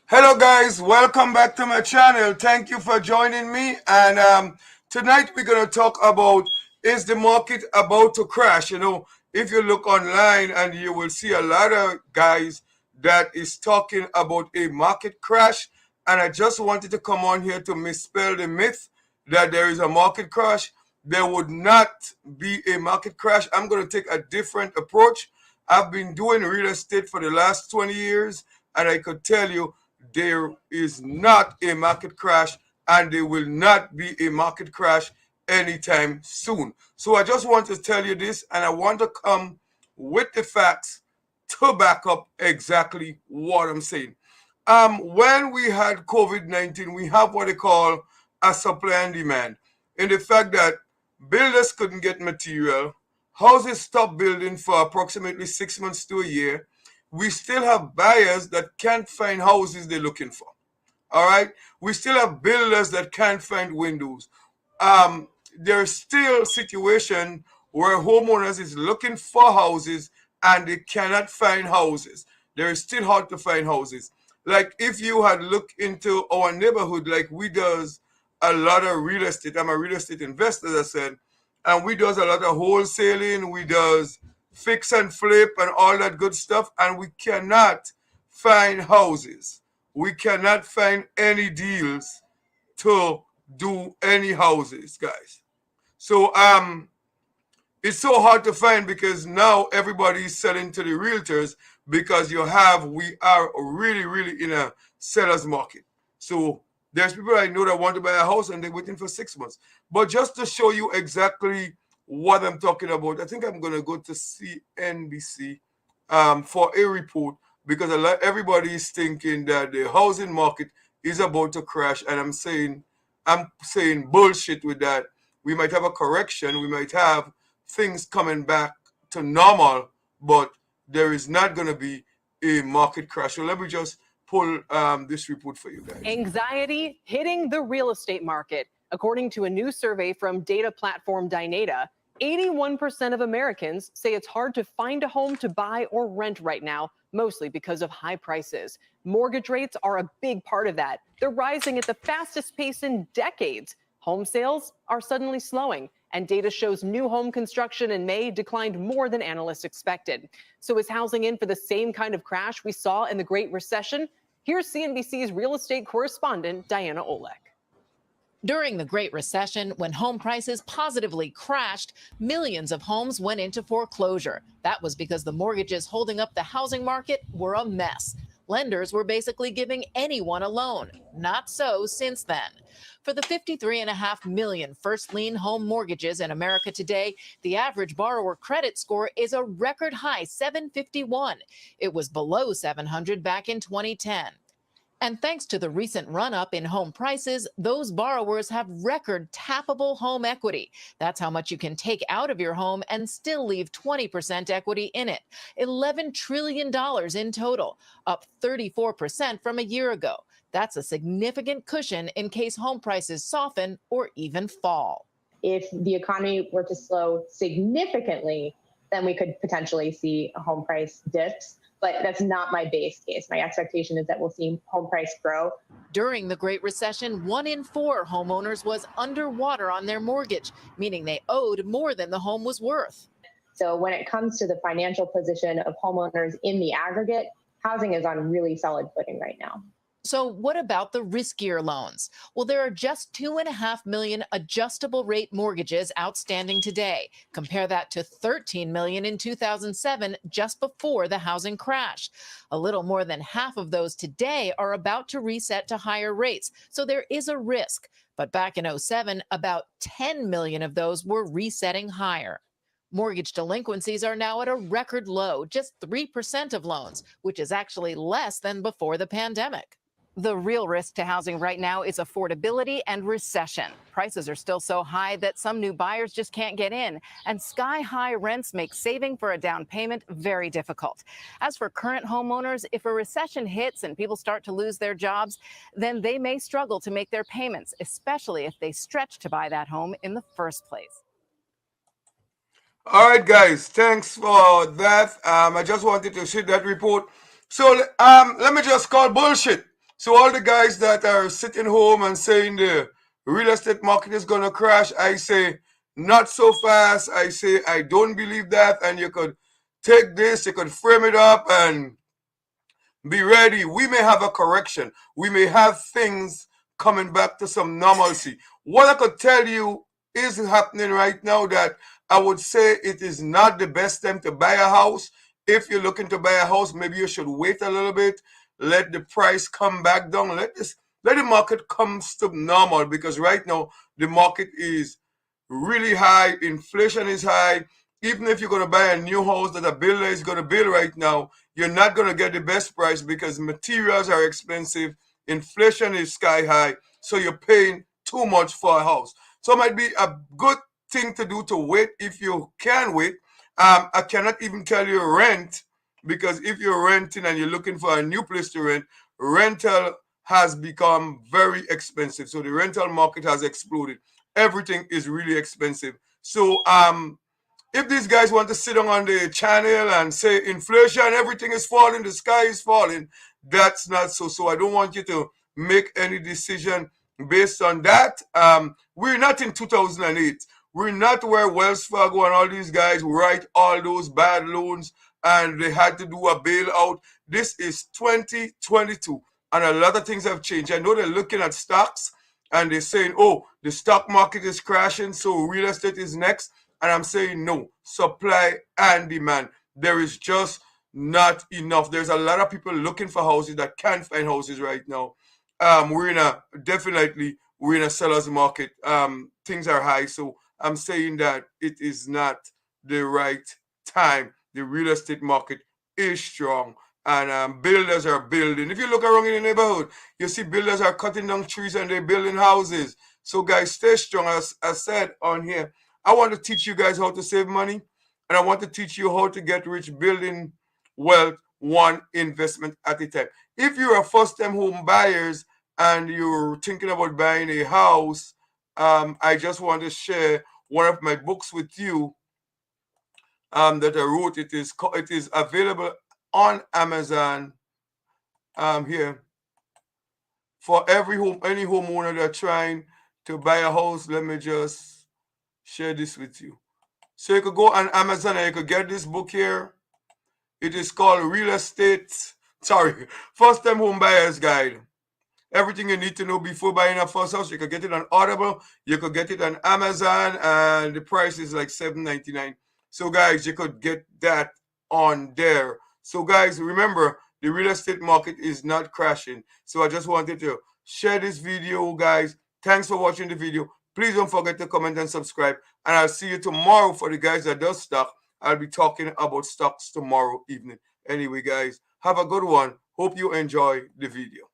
Hello, guys. Welcome back to my channel. Thank you for joining me. And tonight we're going to talk about, is the market about to crash? If you look online, and you will see a lot of guys that is talking about a market crash. And I just wanted to come on here to misspell the myth that there is a market crash. There would not be a market crash. I'm going to take a different approach. I've been doing real estate for the last 20 years, and I could tell you there is not a market crash, and there will not be a market crash anytime soon. So I just want to tell you this, and I want to come with the facts to back up exactly what I'm saying. When we had COVID-19, we have what they call a supply and demand, in the fact that builders couldn't get material, houses stopped building for approximately 6 months to a year. We still have buyers that can't find houses they're looking for. All right, we still have builders that can't find windows. There's still situation where homeowners is looking for houses and they cannot find houses. There is still hard to find houses. Like if you had looked into our neighborhood, like we does a lot of real estate. I'm a real estate investor, as I said, and we does a lot of wholesaling. We does fix and flip and all that good stuff, and we cannot find houses. We cannot find any deals to do any houses, guys. So it's so hard to find because now everybody's selling to the realtors because we are really in a seller's market. So there's people I know that want to buy a house and they're waiting for 6 months. But just to show you exactly what I'm talking about, I think I'm gonna go to CNBC for a report because everybody is thinking that the housing market is about to crash, and I'm saying bullshit with that. We might have a correction, we might have things coming back to normal, but there is not going to be a market crash. So let me just pull this report for you guys. Anxiety hitting the real estate market. According to a new survey from data platform Dynata, 81% of Americans say it's hard to find a home to buy or rent right now, mostly because of high prices. Mortgage rates are a big part of that. They're rising at the fastest pace in decades. Home sales are suddenly slowing, and data shows new home construction in May declined more than analysts expected. So is housing in for the same kind of crash we saw in the Great Recession? Here's CNBC's real estate correspondent, Diana Olek. During the Great Recession, when home prices positively crashed, millions of homes went into foreclosure. That was because the mortgages holding up the housing market were a mess. Lenders were basically giving anyone a loan. Not so since then. For the 53.5 million first lien home mortgages in America today, the average borrower credit score is a record high 751. It was below 700 back in 2010. And thanks to the recent run-up in home prices, those borrowers have record tappable home equity. That's how much you can take out of your home and still leave 20% equity in it. $11 trillion in total, up 34% from a year ago. That's a significant cushion in case home prices soften or even fall. If the economy were to slow significantly, then we could potentially see a home price dips. But that's not my base case. My expectation is that we'll see home price grow. During the Great Recession, 1 in 4 homeowners was underwater on their mortgage, meaning they owed more than the home was worth. So when it comes to the financial position of homeowners in the aggregate, housing is on really solid footing right now. So what about the riskier loans? Well, there are just 2.5 million adjustable rate mortgages outstanding today. Compare that to 13 million in 2007, just before the housing crash. A little more than half of those today are about to reset to higher rates, so there is a risk. But back in 2007, about 10 million of those were resetting higher. Mortgage delinquencies are now at a record low, just 3% of loans, which is actually less than before the pandemic. The real risk to housing right now is affordability and recession. Prices are still so high that some new buyers just can't get in, and sky-high rents make saving for a down payment very difficult. As for current homeowners, if a recession hits and people start to lose their jobs, then they may struggle to make their payments, especially if they stretch to buy that home in the first place. All right, guys, thanks for that. I just wanted to share that report. So let me just call bullshit. So all the guys that are sitting home and saying the real estate market is going to crash, I say not so fast. I say I don't believe that, and you could take this, you could frame it up and be ready. We may have a correction. We may have things coming back to some normalcy. What I could tell you is happening right now that I would say it is not the best time to buy a house. If you're looking to buy a house, maybe you should wait a little bit, let the price come back down, let the market come to normal, because right now the market is really high, inflation is high. Even if you're going to buy a new house that a builder is going to build right now, you're not going to get the best price because materials are expensive, inflation is sky high, so you're paying too much for a house. So it might be a good thing to do to wait if you can wait. I cannot even tell you rent, because if you're renting and you're looking for a new place to rent, rental has become very expensive. So the rental market has exploded. Everything is really expensive. So if these guys want to sit on the channel and say inflation, everything is falling, the sky is falling, that's not so. So I don't want you to make any decision based on that. We're not in 2008. We're not where Wells Fargo and all these guys write all those bad loans and they had to do a bailout. This is 2022 and a lot of things have changed. I know they're looking at stocks and they're saying, oh, the stock market is crashing, so real estate is next. And I'm saying no, supply and demand. There is just not enough. There's a lot of people looking for houses that can't find houses right now. We're in a seller's market. Things are high. So I'm saying that it is not the right time. The real estate market is strong and builders are building. If you look around in the neighborhood, you see builders are cutting down trees and they're building houses. So guys, stay strong. As I said on here, I want to teach you guys how to save money, and I want to teach you how to get rich building wealth one investment at a time. If you're a first-time home buyers and you're thinking about buying a house, I just want to share one of my books with you that I wrote. It is available on Amazon here for any homeowner that's trying to buy a house. Let me just share this with you. So you could go on Amazon and you could get this book here. It is called First Time Home Buyer's Guide. Everything you need to know before buying a first house. You could get it on Audible. You could get it on Amazon, and the price is like $7.99. So guys, you could get that on there. So guys, remember, the real estate market is not crashing. So I just wanted to share this video, guys. Thanks for watching the video. Please don't forget to comment and subscribe. And I'll see you tomorrow for the guys that does stock. I'll be talking about stocks tomorrow evening. Anyway, guys, have a good one. Hope you enjoy the video.